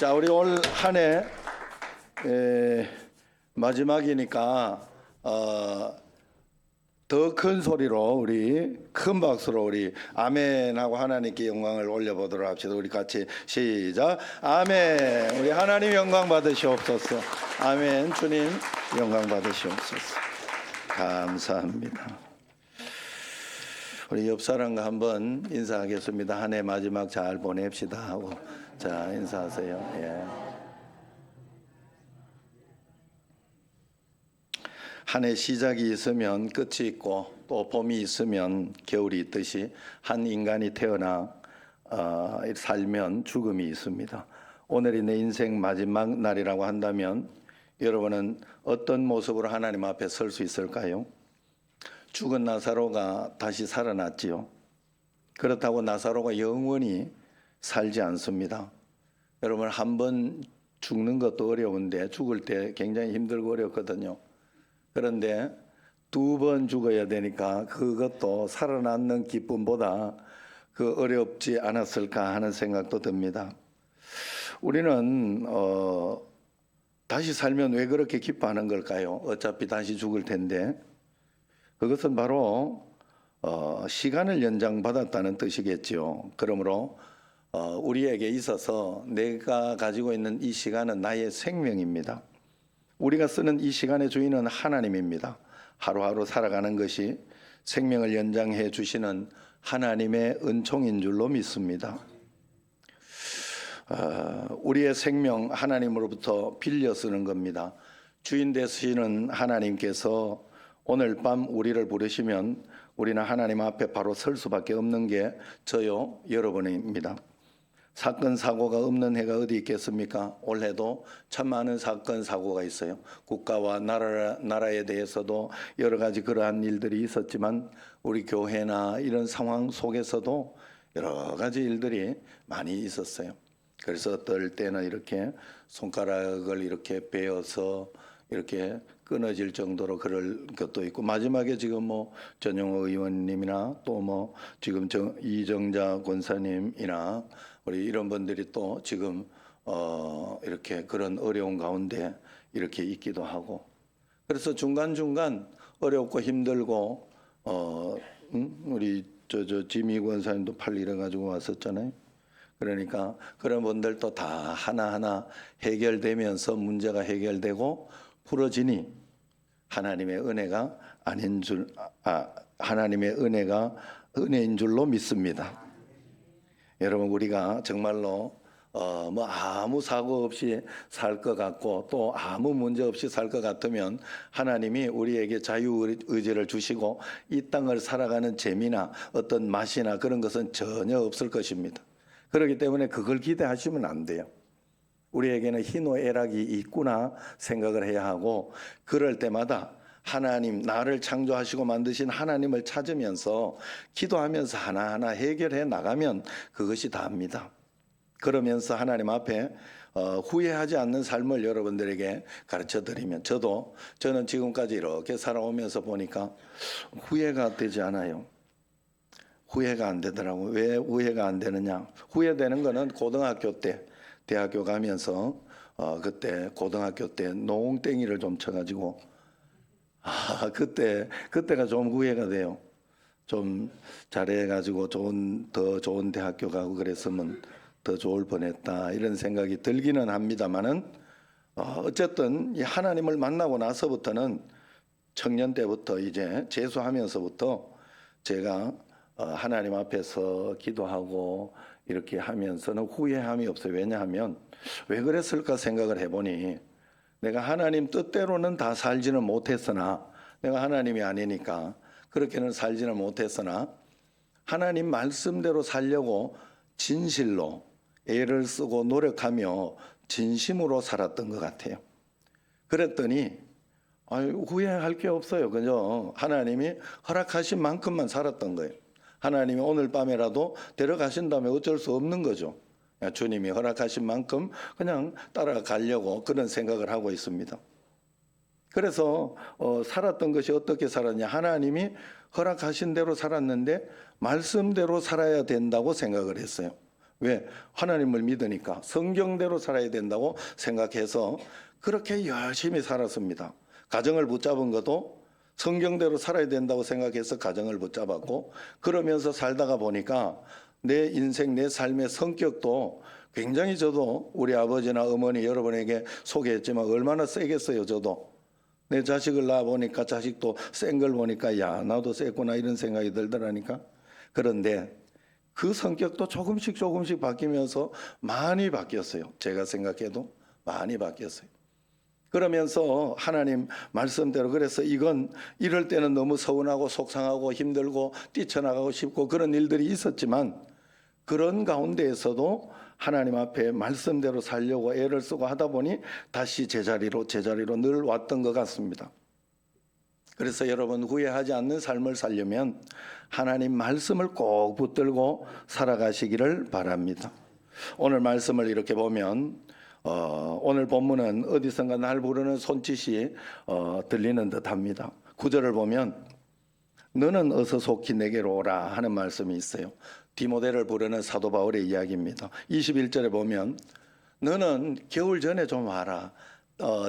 자, 우리 올 한 해 마지막이니까 더 큰 소리로 우리 큰 박수로 우리 아멘하고 하나님께 영광을 올려보도록 합시다. 우리 같이 시작. 아멘. 우리 하나님 영광 받으시옵소서. 아멘. 주님 영광 받으시옵소서. 감사합니다. 우리 옆 사람과 한번 인사하겠습니다. 한 해 마지막 잘 보냅시다 하고 자 인사하세요. 예. 한 해 시작이 있으면 끝이 있고 또 봄이 있으면 겨울이 있듯이 한 인간이 태어나 살면 죽음이 있습니다. 오늘이 내 인생 마지막 날이라고 한다면 여러분은 어떤 모습으로 하나님 앞에 설 수 있을까요? 죽은 나사로가 다시 살아났지요. 그렇다고 나사로가 영원히 살지 않습니다. 여러분 한 번 죽는 것도 어려운데 죽을 때 굉장히 힘들고 어렵거든요. 그런데 두 번 죽어야 되니까 그것도 살아남는 기쁨보다 그 어렵지 않았을까 하는 생각도 듭니다. 우리는 다시 살면 왜 그렇게 기뻐하는 걸까요? 어차피 다시 죽을 텐데 그것은 바로 시간을 연장받았다는 뜻이겠죠. 그러므로 우리에게 있어서 내가 가지고 있는 이 시간은 나의 생명입니다. 우리가 쓰는 이 시간의 주인은 하나님입니다. 하루하루 살아가는 것이 생명을 연장해 주시는 하나님의 은총인 줄로 믿습니다. 우리의 생명 하나님으로부터 빌려 쓰는 겁니다. 주인 되시는 하나님께서 오늘 밤 우리를 부르시면 우리는 하나님 앞에 바로 설 수밖에 없는 게 저요 여러분입니다. 사건 사고가 없는 해가 어디 있겠습니까? 올해도 참 많은 사건 사고가 있어요. 국가와 나라에 대해서도 여러 가지 그러한 일들이 있었지만 우리 교회나 이런 상황 속에서도 여러 가지 일들이 많이 있었어요. 그래서 어떨 때는 이렇게 손가락을 이렇게 베어서 이렇게 끊어질 정도로 그럴 것도 있고 마지막에 지금 뭐 전용호 의원님이나 또 뭐 지금 이정자 권사님이나 우리 이런 분들이 또 지금 이렇게 그런 어려운 가운데 이렇게 있기도 하고 그래서 중간중간 어렵고 힘들고 우리 지미 권사님도 팔 잃어가지고 왔었잖아요. 그러니까 그런 분들도 다 하나하나 해결되면서 문제가 해결되고 풀어지니 하나님의 은혜가 아닌 줄 하나님의 은혜가 은혜인 줄로 믿습니다. 여러분 우리가 정말로 뭐 아무 사고 없이 살 것 같고 또 아무 문제 없이 살 것 같으면 하나님이 우리에게 자유의지를 주시고 이 땅을 살아가는 재미나 어떤 맛이나 그런 것은 전혀 없을 것입니다. 그렇기 때문에 그걸 기대하시면 안 돼요. 우리에게는 희노애락이 있구나 생각을 해야 하고 그럴 때마다 하나님 나를 창조하시고 만드신 하나님을 찾으면서 기도하면서 하나하나 해결해 나가면 그것이 다입니다. 그러면서 하나님 앞에 후회하지 않는 삶을 여러분들에게 가르쳐 드리면 저는 지금까지 이렇게 살아오면서 보니까 후회가 되지 않아요. 후회가 안 되더라고요. 왜 후회가 안 되느냐? 후회되는 거는 고등학교 때 대학교 가면서 그때 고등학교 때 농땡이를 좀 쳐가지고 그때가 좀 후회가 돼요. 좀 잘해가지고 더 좋은 대학교 가고 그랬으면 더 좋을 뻔했다 이런 생각이 들기는 합니다만은 어쨌든 이 하나님을 만나고 나서부터는 청년 때부터 이제 재수하면서부터 제가 하나님 앞에서 기도하고 이렇게 하면서는 후회함이 없어요. 왜냐하면 왜 그랬을까 생각을 해보니 내가 하나님 뜻대로는 다 살지는 못했으나 내가 하나님이 아니니까 그렇게는 살지는 못했으나 하나님 말씀대로 살려고 진실로 애를 쓰고 노력하며 진심으로 살았던 것 같아요. 그랬더니 후회할 게 없어요. 그죠? 하나님이 허락하신 만큼만 살았던 거예요. 하나님이 오늘 밤에라도 데려가신다면 어쩔 수 없는 거죠. 주님이 허락하신 만큼 그냥 따라가려고 그런 생각을 하고 있습니다. 그래서 살았던 것이 어떻게 살았냐? 하나님이 허락하신 대로 살았는데 말씀대로 살아야 된다고 생각을 했어요. 왜? 하나님을 믿으니까 성경대로 살아야 된다고 생각해서 그렇게 열심히 살았습니다. 가정을 붙잡은 것도 성경대로 살아야 된다고 생각해서 가정을 붙잡았고, 그러면서 살다가 보니까 내 인생, 내 삶의 성격도 굉장히, 저도 우리 아버지나 어머니 여러분에게 소개했지만 얼마나 세겠어요. 저도 내 자식을 낳아 보니까 자식도 센 걸 보니까 야, 나도 셌구나 이런 생각이 들더라니까. 그런데 그 성격도 조금씩 바뀌면서 많이 바뀌었어요. 제가 생각해도 많이 바뀌었어요. 그러면서 하나님 말씀대로, 그래서 이건 이럴 때는 너무 서운하고 속상하고 힘들고 뛰쳐나가고 싶고 그런 일들이 있었지만, 그런 가운데에서도 하나님 앞에 말씀대로 살려고 애를 쓰고 하다 보니 다시 제자리로 늘 왔던 것 같습니다. 그래서 여러분, 후회하지 않는 삶을 살려면 하나님 말씀을 꼭 붙들고 살아가시기를 바랍니다. 오늘 말씀을 이렇게 보면 오늘 본문은 어디선가 날 부르는 손짓이 들리는 듯합니다. 9절을 보면 너는 어서 속히 내게로 오라 하는 말씀이 있어요. 디모데를 부르는 사도 바울의 이야기입니다. 21절에 보면 너는 겨울 전에 좀 와라.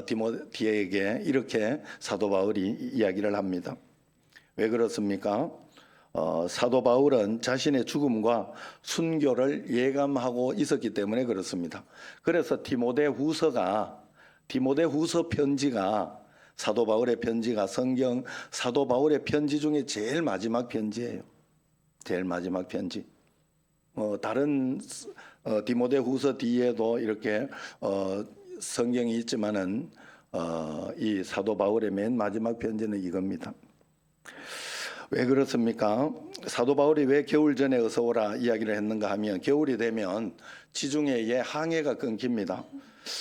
디모데에게 이렇게 사도 바울이 이야기를 합니다. 왜 그렇습니까? 사도 바울은 자신의 죽음과 순교를 예감하고 있었기 때문에 그렇습니다. 그래서 디모데 후서 편지가, 사도 바울의 편지가 성경 사도 바울의 편지 중에 제일 마지막 편지예요. 제일 마지막 편지. 다른 디모데 후서 뒤에도 이렇게 성경이 있지만은 이 사도 바울의 맨 마지막 편지는 이겁니다. 왜 그렇습니까? 사도 바울이 왜 겨울 전에 어서 오라 이야기를 했는가 하면, 겨울이 되면 지중해에 항해가 끊깁니다.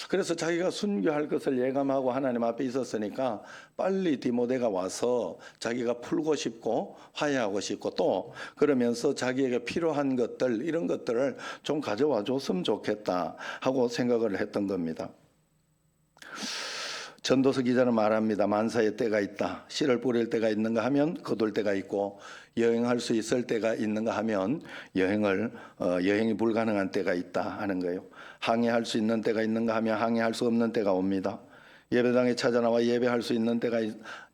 그래서 자기가 순교할 것을 예감하고 하나님 앞에 있었으니까 빨리 디모데가 와서 자기가 풀고 싶고 화해하고 싶고, 또 그러면서 자기에게 필요한 것들, 이런 것들을 좀 가져와 줬으면 좋겠다 하고 생각을 했던 겁니다. 전도서 기자는 말합니다. 만사의 때가 있다. 씨를 뿌릴 때가 있는가 하면 거둘 때가 있고, 여행할 수 있을 때가 있는가 하면 여행이 불가능한 때가 있다 하는 거예요. 항해할 수 있는 때가 있는가 하면 항해할 수 없는 때가 옵니다. 예배당에 찾아나와 예배할 수 있는 때가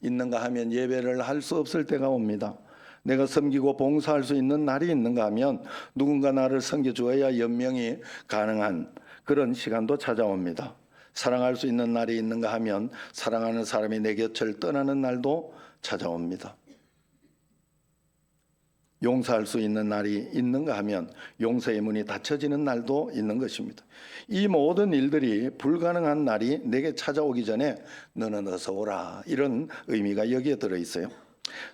있는가 하면 예배를 할 수 없을 때가 옵니다. 내가 섬기고 봉사할 수 있는 날이 있는가 하면 누군가 나를 섬겨주어야 연명이 가능한 그런 시간도 찾아옵니다. 사랑할 수 있는 날이 있는가 하면 사랑하는 사람이 내 곁을 떠나는 날도 찾아옵니다. 용서할 수 있는 날이 있는가 하면 용서의 문이 닫혀지는 날도 있는 것입니다. 이 모든 일들이 불가능한 날이 내게 찾아오기 전에 너는 어서 오라, 이런 의미가 여기에 들어있어요.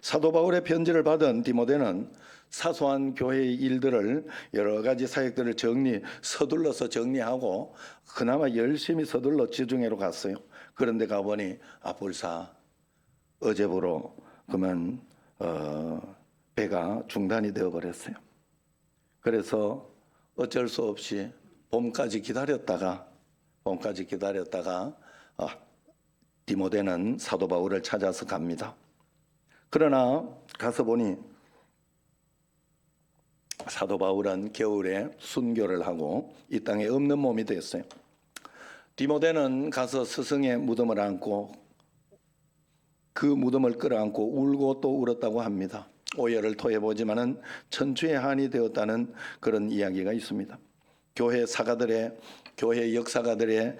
사도 바울의 편지를 받은 디모데는 사소한 교회의 일들을, 여러 가지 사역들을 서둘러서 정리하고 그나마 열심히 서둘러 지중해로 갔어요. 그런데 가보니 불사 어제부로 그만 배가 중단이 되어버렸어요. 그래서 어쩔 수 없이 봄까지 기다렸다가 디모데는 사도 바울을 찾아서 갑니다. 그러나 가서 보니 사도 바울은 겨울에 순교를 하고 이 땅에 없는 몸이 됐어요. 디모데는 가서 스승의 무덤을 안고 그 무덤을 끌어안고 울고 또 울었다고 합니다. 오열을 토해보지만은 천추의 한이 되었다는 그런 이야기가 있습니다. 교회 역사가들의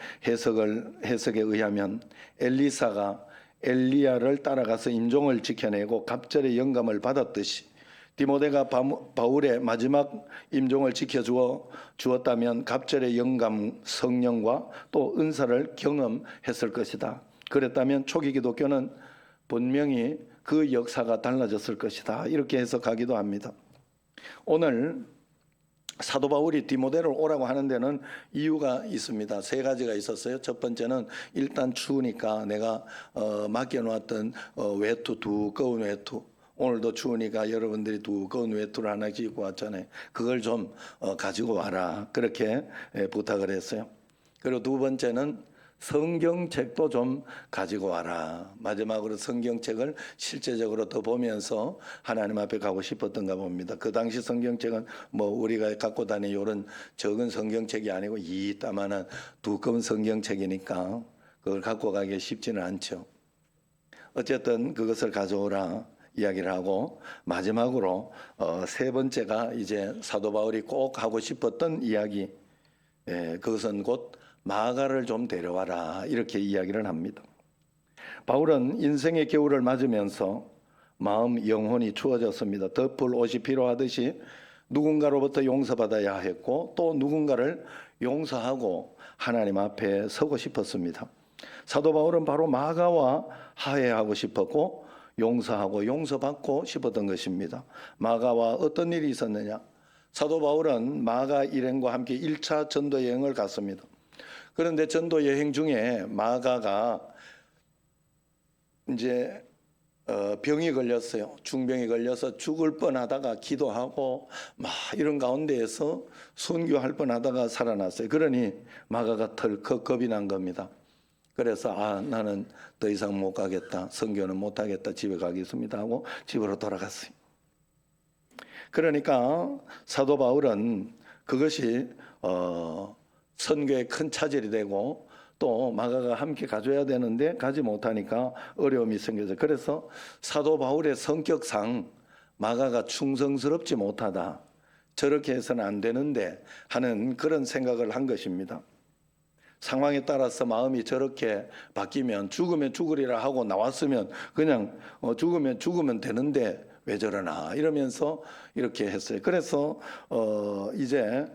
해석에 의하면 엘리사가 엘리야를 따라가서 임종을 지켜내고 갑절의 영감을 받았듯이 디모데가 바울의 마지막 임종을 지켜주었다면 갑절의 영감, 성령과 또 은사를 경험했을 것이다. 그랬다면 초기 기독교는 분명히 그 역사가 달라졌을 것이다. 이렇게 해석하기도 합니다. 오늘 사도 바울이 디모데를 오라고 하는 데는 이유가 있습니다. 세 가지가 있었어요. 첫 번째는 일단 추우니까 내가 맡겨놓았던 두꺼운 외투, 오늘도 추우니까 여러분들이 두꺼운 외투를 하나씩 입고 왔잖아요. 그걸 좀 가지고 와라, 그렇게 부탁을 했어요. 그리고 두 번째는 성경책도 좀 가지고 와라. 마지막으로 성경책을 실제적으로 더 보면서 하나님 앞에 가고 싶었던가 봅니다. 그 당시 성경책은 뭐 우리가 갖고 다니는 이런 적은 성경책이 아니고 이따만한 두꺼운 성경책이니까 그걸 갖고 가기 쉽지는 않죠. 어쨌든 그것을 가져오라 이야기를 하고, 마지막으로 세 번째가 이제 사도 바울이 꼭 하고 싶었던 이야기, 그것은 곧 마가를 좀 데려와라 이렇게 이야기를 합니다. 바울은 인생의 겨울을 맞으면서 마음 영혼이 추워졌습니다. 덮을 옷이 필요하듯이 누군가로부터 용서받아야 했고 또 누군가를 용서하고 하나님 앞에 서고 싶었습니다. 사도 바울은 바로 마가와 화해하고 싶었고 용서하고 용서받고 싶었던 것입니다. 마가와 어떤 일이 있었느냐? 사도 바울은 마가 일행과 함께 1차 전도 여행을 갔습니다. 그런데 전도 여행 중에 마가가 이제 병이 걸렸어요. 중병이 걸려서 죽을 뻔하다가 기도하고 막 이런 가운데에서 순교할 뻔하다가 살아났어요. 그러니 마가가 덜컥 겁이 난 겁니다. 그래서 나는 더 이상 못 가겠다. 선교는 못 하겠다. 집에 가겠습니다 하고 집으로 돌아갔어요. 그러니까 사도 바울은 그것이 선교에 큰 차질이 되고 또 마가가 함께 가줘야 되는데 가지 못하니까 어려움이 생겨서, 그래서 사도 바울의 성격상 마가가 충성스럽지 못하다, 저렇게 해서는 안 되는데 하는 그런 생각을 한 것입니다. 상황에 따라서 마음이 저렇게 바뀌면 죽으면 죽으리라 하고 나왔으면 그냥 죽으면 죽으면 되는데 왜 저러나 이러면서 이렇게 했어요. 그래서 이제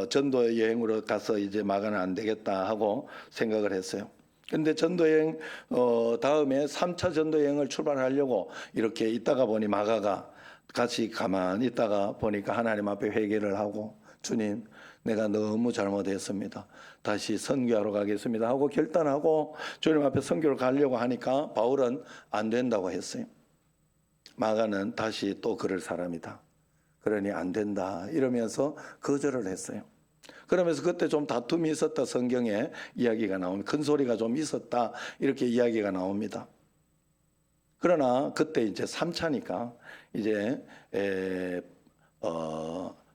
전도 여행으로 가서 이제 마가는 안 되겠다 하고 생각을 했어요. 근데 전도 여행 다음에 3차 전도 여행을 출발하려고 이렇게 있다가 보니 마가가 같이 가만히 있다가 보니까 하나님 앞에 회개를 하고, 주님 내가 너무 잘못했습니다. 다시 선교하러 가겠습니다 하고 결단하고 주님 앞에 선교를 가려고 하니까 바울은 안 된다고 했어요. 마가는 다시 또 그럴 사람이다. 그러니 안 된다 이러면서 거절을 했어요. 그러면서 그때 좀 다툼이 있었다 성경에 이야기가 나옵니다. 큰 소리가 좀 있었다 이렇게 이야기가 나옵니다. 그러나 그때 이제 3차니까 이제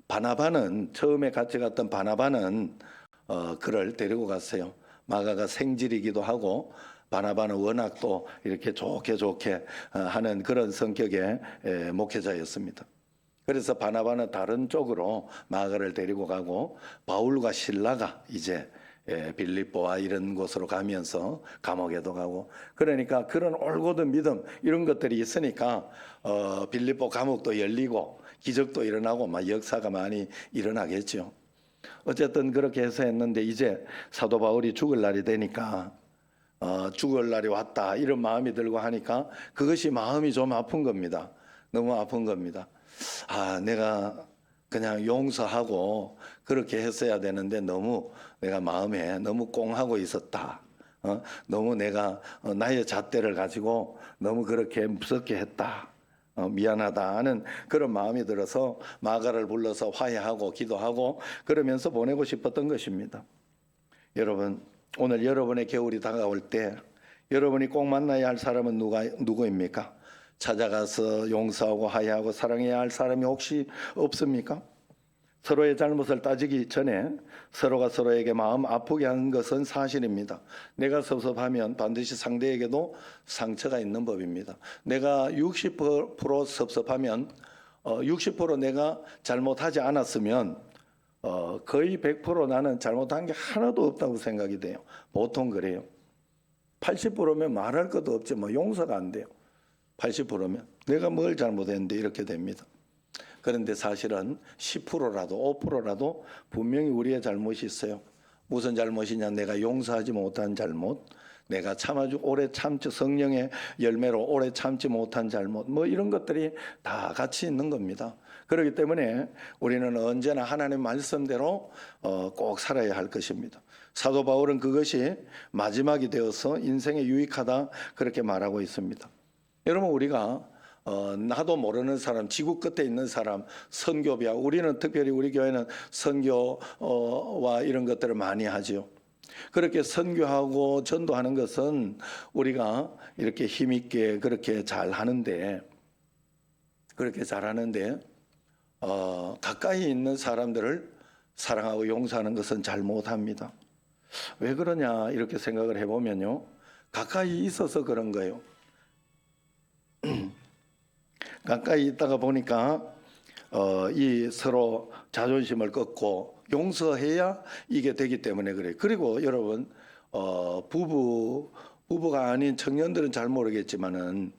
바나바는, 처음에 같이 갔던 바나바는 그를 데리고 갔어요. 마가가 생질이기도 하고 바나바는 워낙 또 이렇게 좋게 하는 그런 성격의 목회자였습니다. 그래서 바나바는 다른 쪽으로 마가를 데리고 가고 바울과 실라가 이제 빌립보와 이런 곳으로 가면서 감옥에도 가고, 그러니까 그런 올곧은 믿음 이런 것들이 있으니까 빌립보 감옥도 열리고 기적도 일어나고 막 역사가 많이 일어나겠죠. 어쨌든 그렇게 해서 했는데 이제 사도 바울이 죽을 날이 되니까 죽을 날이 왔다 이런 마음이 들고 하니까 그것이 마음이 좀 아픈 겁니다. 너무 아픈 겁니다. 내가 그냥 용서하고 그렇게 했어야 되는데 너무 내가 마음에 너무 꽁하고 있었다. 너무 내가 나의 잣대를 가지고 너무 그렇게 무섭게 했다. 미안하다 하는 그런 마음이 들어서 마가를 불러서 화해하고 기도하고 그러면서 보내고 싶었던 것입니다. 여러분, 오늘 여러분의 겨울이 다가올 때 여러분이 꼭 만나야 할 사람은 누구입니까? 찾아가서 용서하고 화해하고 사랑해야 할 사람이 혹시 없습니까? 서로의 잘못을 따지기 전에 서로가 서로에게 마음 아프게 하는 것은 사실입니다. 내가 섭섭하면 반드시 상대에게도 상처가 있는 법입니다. 내가 60% 섭섭하면 60% 내가 잘못하지 않았으면 거의 100% 나는 잘못한 게 하나도 없다고 생각이 돼요. 보통 그래요. 80%면 말할 것도 없지 뭐 용서가 안 돼요. 80%면 내가 뭘 잘못했는데 이렇게 됩니다. 그런데 사실은 10%라도 5%라도 분명히 우리의 잘못이 있어요. 무슨 잘못이냐? 내가 용서하지 못한 잘못, 내가 오래 참지, 성령의 열매로 오래 참지 못한 잘못, 뭐 이런 것들이 다 같이 있는 겁니다. 그렇기 때문에 우리는 언제나 하나님 말씀대로 꼭 살아야 할 것입니다. 사도 바울은 그것이 마지막이 되어서 인생에 유익하다 그렇게 말하고 있습니다. 여러분, 우리가 나도 모르는 사람, 지구 끝에 있는 사람, 선교비야. 우리는 특별히 우리 교회는 선교와 이런 것들을 많이 하지요. 그렇게 선교하고 전도하는 것은 우리가 이렇게 힘있게 그렇게 잘 하는데, 가까이 있는 사람들을 사랑하고 용서하는 것은 잘 못합니다. 왜 그러냐 이렇게 생각을 해보면요, 가까이 있어서 그런 거예요. 가까이 있다가 보니까 이 서로 자존심을 꺾고 용서해야 이게 되기 때문에 그래요. 그리고 여러분, 부부가 아닌 청년들은 잘 모르겠지만은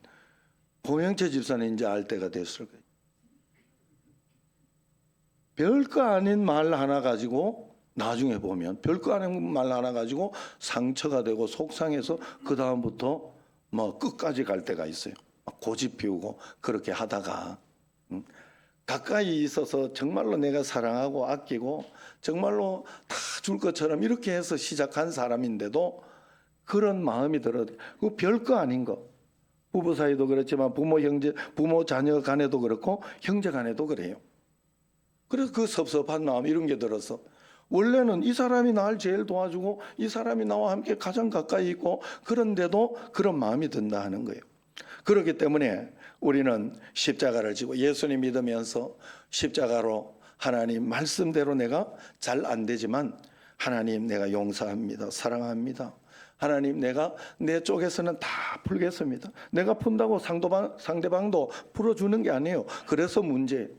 고명채 집사는 이제 알 때가 됐을 거예요. 별거 아닌 말 하나 가지고 나중에 보면 별거 아닌 말 하나 가지고 상처가 되고 속상해서 그 다음부터 뭐 끝까지 갈 때가 있어요. 고집 피우고 그렇게 하다가 가까이 있어서 정말로 내가 사랑하고 아끼고 정말로 다 줄 것처럼 이렇게 해서 시작한 사람인데도 그런 마음이 들어도 그 별거 아닌 거. 부부 사이도 그렇지만 부모 자녀 간에도 그렇고 형제 간에도 그래요. 그래서 그 섭섭한 마음 이런 게 들어서 원래는 이 사람이 날 제일 도와주고 이 사람이 나와 함께 가장 가까이 있고 그런데도 그런 마음이 든다 하는 거예요. 그렇기 때문에 우리는 십자가를 지고 예수님 믿으면서 십자가로 하나님 말씀대로 내가 잘 안 되지만 하나님 내가 용서합니다. 사랑합니다. 하나님 내가 내 쪽에서는 다 풀겠습니다. 내가 푼다고 상대방도 풀어주는 게 아니에요. 그래서 문제.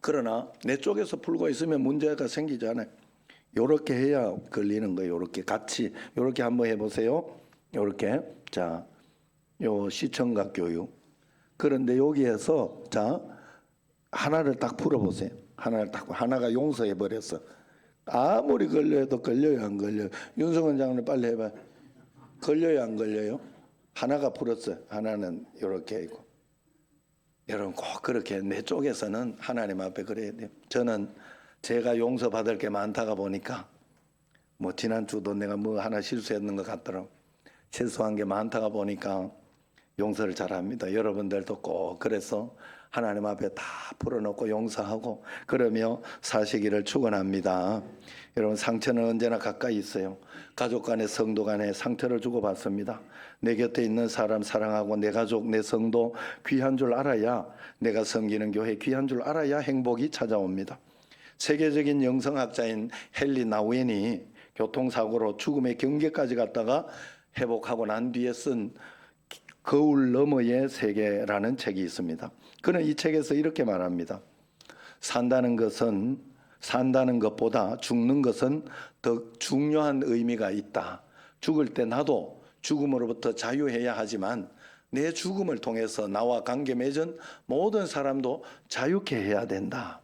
그러나 내 쪽에서 풀고 있으면 문제가 생기잖아요. 요렇게 해야 걸리는 거예요. 요렇게 같이 요렇게 한번 해보세요. 요렇게 자, 요 시청각 교육. 그런데 여기에서 자 하나를 딱 풀어보세요. 하나가 용서해 버렸어. 아무리 걸려도 걸려요, 안 걸려요? 윤성원 장로님 빨리 해봐. 걸려요, 안 걸려요? 하나가 풀었어요. 하나는 이렇게 있고. 여러분 꼭 그렇게 내 쪽에서는 하나님 앞에 그래야 돼요. 저는 제가 용서받을 게 많다가 보니까 뭐 지난주도 내가 뭐 하나 실수했는 것 같더라고. 실수한 게 많다가 보니까 용서를 잘합니다. 여러분들도 꼭 그래서 하나님 앞에 다 풀어놓고 용서하고 그러며 사시기를 축원합니다. 여러분 상처는 언제나 가까이 있어요. 가족 간에 성도 간에 상처를 주고받습니다. 내 곁에 있는 사람 사랑하고 내 가족 내 성도 귀한 줄 알아야 내가 섬기는 교회 귀한 줄 알아야 행복이 찾아옵니다. 세계적인 영성학자인 헨리 나우엔이 교통사고로 죽음의 경계까지 갔다가 회복하고 난 뒤에 쓴 거울 너머의 세계라는 책이 있습니다. 그는 이 책에서 이렇게 말합니다. 산다는 것보다 죽는 것은 더 중요한 의미가 있다. 죽을 때 나도 죽음으로부터 자유해야 하지만 내 죽음을 통해서 나와 관계 맺은 모든 사람도 자유케 해야 된다.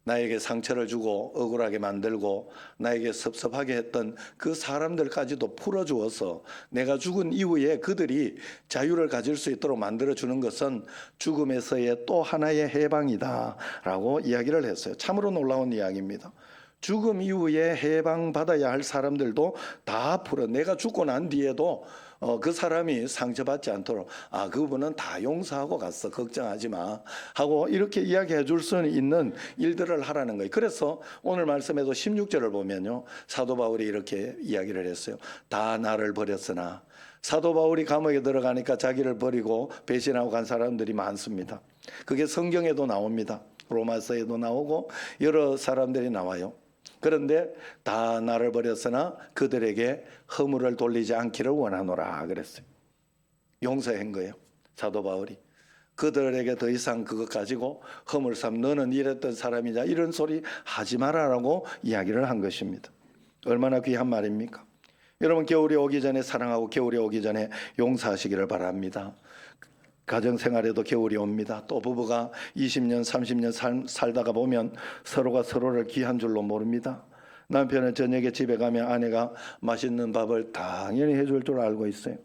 나에게 상처를 주고 억울하게 만들고 나에게 섭섭하게 했던 그 사람들까지도 풀어주어서 내가 죽은 이후에 그들이 자유를 가질 수 있도록 만들어주는 것은 죽음에서의 또 하나의 해방이다 라고 이야기를 했어요. 참으로 놀라운 이야기입니다. 죽음 이후에 해방받아야 할 사람들도 다 풀어. 내가 죽고 난 뒤에도 그 사람이 상처받지 않도록 그분은 다 용서하고 갔어. 걱정하지 마. 하고 이렇게 이야기해 줄 수 있는 일들을 하라는 거예요. 그래서 오늘 말씀에도 16절을 보면요. 사도 바울이 이렇게 이야기를 했어요. 다 나를 버렸으나 사도 바울이 감옥에 들어가니까 자기를 버리고 배신하고 간 사람들이 많습니다. 그게 성경에도 나옵니다. 로마서에도 나오고 여러 사람들이 나와요. 그런데 다 나를 버렸으나 그들에게 허물을 돌리지 않기를 원하노라 그랬어요. 용서한 거예요. 사도 바울이. 그들에게 더 이상 그것 가지고 허물 삼 너는 이랬던 사람이냐 이런 소리 하지 마라라고 이야기를 한 것입니다. 얼마나 귀한 말입니까? 여러분 겨울이 오기 전에 사랑하고 겨울이 오기 전에 용서하시기를 바랍니다. 가정생활에도 겨울이 옵니다. 또 부부가 20년 30년 살다가 보면 서로가 서로를 귀한 줄로 모릅니다. 남편은 저녁에 집에 가면 아내가 맛있는 밥을 당연히 해줄 줄 알고 있어요.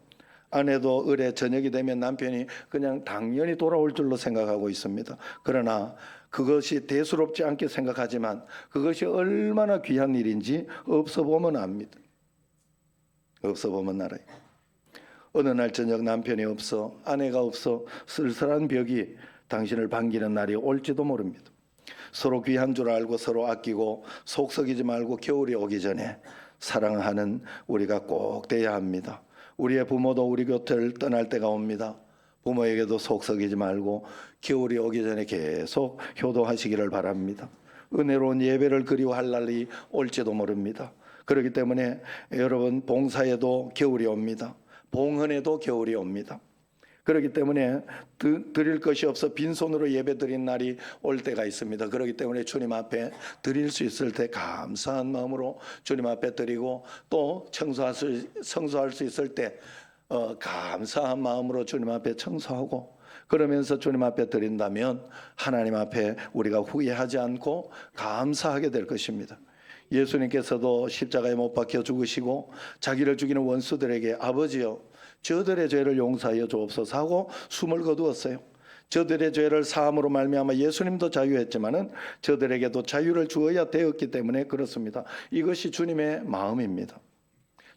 아내도 을에 저녁이 되면 남편이 그냥 당연히 돌아올 줄로 생각하고 있습니다. 그러나 그것이 대수롭지 않게 생각하지만 그것이 얼마나 귀한 일인지 없어 보면 압니다. 없어 보면 알아요. 어느 날 저녁 남편이 없어 아내가 없어 쓸쓸한 벽이 당신을 반기는 날이 올지도 모릅니다. 서로 귀한 줄 알고 서로 아끼고 속썩이지 말고 겨울이 오기 전에 사랑하는 우리가 꼭 돼야 합니다. 우리의 부모도 우리 곁을 떠날 때가 옵니다. 부모에게도 속썩이지 말고 겨울이 오기 전에 계속 효도하시기를 바랍니다. 은혜로운 예배를 그리워할 날이 올지도 모릅니다. 그렇기 때문에 여러분, 봉사에도 겨울이 옵니다. 봉헌에도 겨울이 옵니다. 그렇기 때문에 드릴 것이 없어 빈손으로 예배 드린 날이 올 때가 있습니다. 그렇기 때문에 주님 앞에 드릴 수 있을 때 감사한 마음으로 주님 앞에 드리고, 또 청소할 수 있을 때 감사한 마음으로 주님 앞에 청소하고, 그러면서 주님 앞에 드린다면 하나님 앞에 우리가 후회하지 않고 감사하게 될 것입니다. 예수님께서도 십자가에 못 박혀 죽으시고 자기를 죽이는 원수들에게 아버지여 저들의 죄를 용서하여 주옵소서 하고 숨을 거두었어요. 저들의 죄를 사함으로 말미암아 예수님도 자유했지만은 저들에게도 자유를 주어야 되었기 때문에 그렇습니다. 이것이 주님의 마음입니다.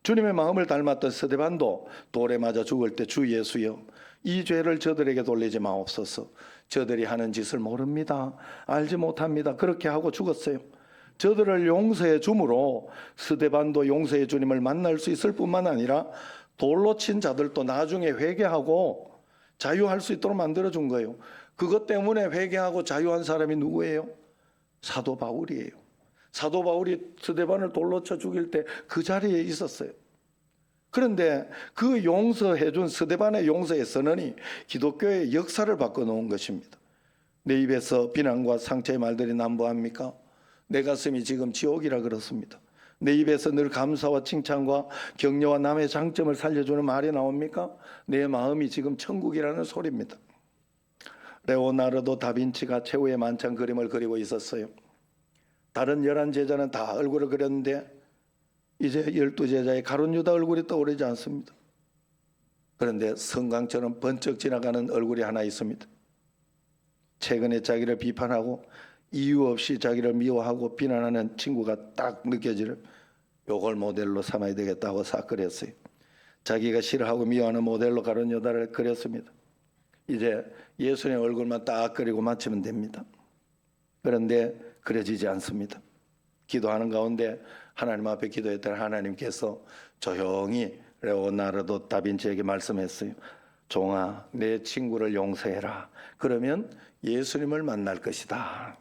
주님의 마음을 닮았던 스데반도 돌에 맞아 죽을 때 주 예수여 이 죄를 저들에게 돌리지 마옵소서. 저들이 하는 짓을 모릅니다. 알지 못합니다. 그렇게 하고 죽었어요. 저들을 용서해 주므로 스데반도 용서해 주님을 만날 수 있을 뿐만 아니라 돌로 친 자들도 나중에 회개하고 자유할 수 있도록 만들어준 거예요. 그것 때문에 회개하고 자유한 사람이 누구예요? 사도 바울이에요. 사도 바울이 스데반을 돌로 쳐 죽일 때 그 자리에 있었어요. 그런데 그 용서해준 스데반의 용서의 선언이 기독교의 역사를 바꿔놓은 것입니다. 내 입에서 비난과 상처의 말들이 난무합니까? 내 가슴이 지금 지옥이라 그렇습니다. 내 입에서 늘 감사와 칭찬과 격려와 남의 장점을 살려주는 말이 나옵니까? 내 마음이 지금 천국이라는 소리입니다. 레오나르도 다빈치가 최후의 만찬 그림을 그리고 있었어요. 다른 11제자는 다 얼굴을 그렸는데 이제 12제자의 가룟 유다 얼굴이 떠오르지 않습니다. 그런데 성강처럼 번쩍 지나가는 얼굴이 하나 있습니다. 최근에 자기를 비판하고 이유 없이 자기를 미워하고 비난하는 친구가 딱 느껴지는, 요걸 모델로 삼아야 되겠다고 싹 그렸어요. 자기가 싫어하고 미워하는 모델로 가룟 유다를 그렸습니다. 이제 예수님의 얼굴만 딱 그리고 마치면 됩니다. 그런데 그려지지 않습니다. 기도하는 가운데 하나님 앞에 기도했더니 하나님께서 조용히 레오나르도 다빈치에게 말씀했어요. 종아, 내 친구를 용서해라. 그러면 예수님을 만날 것이다.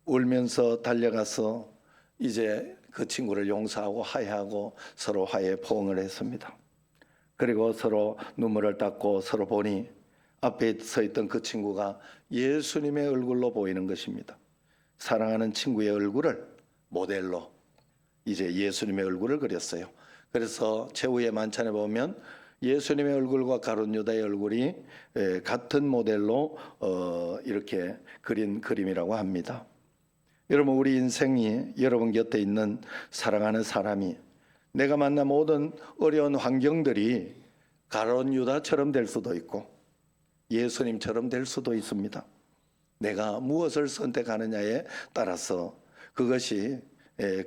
울면서 달려가서 이제 그 친구를 용서하고 화해하고 서로 화해 포옹을 했습니다. 그리고 서로 눈물을 닦고 서로 보니 앞에 서 있던 그 친구가 예수님의 얼굴로 보이는 것입니다. 사랑하는 친구의 얼굴을 모델로 이제 예수님의 얼굴을 그렸어요. 그래서 최후의 만찬에 보면 예수님의 얼굴과 가룟 유다의 얼굴이 같은 모델로 이렇게 그린 그림이라고 합니다. 여러분, 우리 인생이 여러분 곁에 있는 사랑하는 사람이, 내가 만난 모든 어려운 환경들이 가룟 유다처럼 될 수도 있고 예수님처럼 될 수도 있습니다. 내가 무엇을 선택하느냐에 따라서 그것이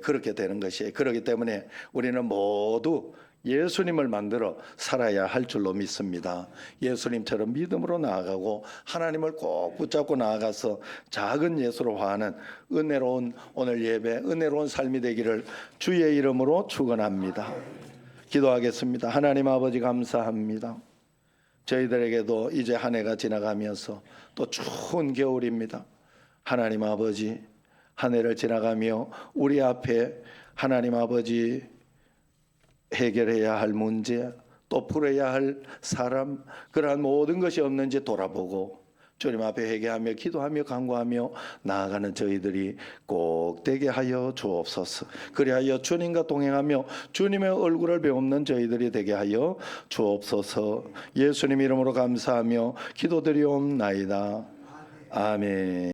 그렇게 되는 것이에요. 그렇기 때문에 우리는 모두 예수님을 만들어 살아야 할 줄로 믿습니다. 예수님처럼 믿음으로 나아가고 하나님을 꼭 붙잡고 나아가서 작은 예수로 화하는 은혜로운 오늘 예배, 은혜로운 삶이 되기를 주의 이름으로 축원합니다. 기도하겠습니다. 하나님 아버지, 감사합니다. 저희들에게도 이제 한 해가 지나가면서 또 추운 겨울입니다. 하나님 아버지, 한 해를 지나가며 우리 앞에 하나님 아버지 해결해야 할 문제, 또 풀어야 할 사람, 그러한 모든 것이 없는지 돌아보고 주님 앞에 회개하며 기도하며 간구하며 나아가는 저희들이 꼭 되게 하여 주옵소서. 그리하여 주님과 동행하며 주님의 얼굴을 배우는 저희들이 되게 하여 주옵소서. 예수님 이름으로 감사하며 기도드리옵나이다. 아멘.